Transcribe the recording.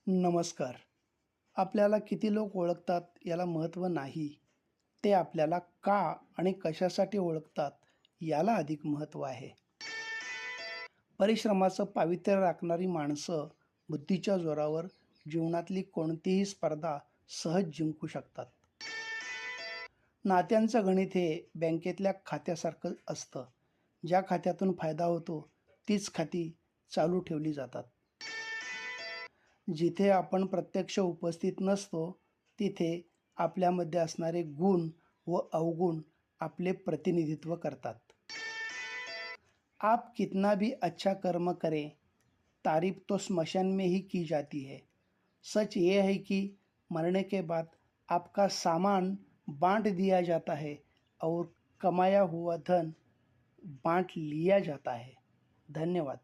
नमस्कार. आपल्याला किती लोक ओळखतात याला महत्त्व नाही. ते आपल्याला का आणि कशासाठी ओळखतात याला अधिक महत्त्व आहे. परिश्रमाचं पावित्र्य राखणारी माणसं बुद्धीच्या जोरावर जीवनातली कोणतीही स्पर्धा सहज जिंकू शकतात. नात्यांचं गणित हे बँकेतल्या खात्यासारखं असतं. ज्या खात्यातून फायदा होतो तीच खाती चालू ठेवली जातात. जिथे आपण प्रत्यक्ष उपस्थित नसतो तिथे आपल्यामध्ये असणारे गुण व अवगुण आपले प्रतिनिधित्व करतात. आप कितना भी अच्छा कर्म करें, तारीफ तो स्मशान में ही की जाती है. सच ये है कि मरने के बाद आपका सामान बांट दिया जाता है और कमाया हुआ धन बांट लिया जाता है. धन्यवाद.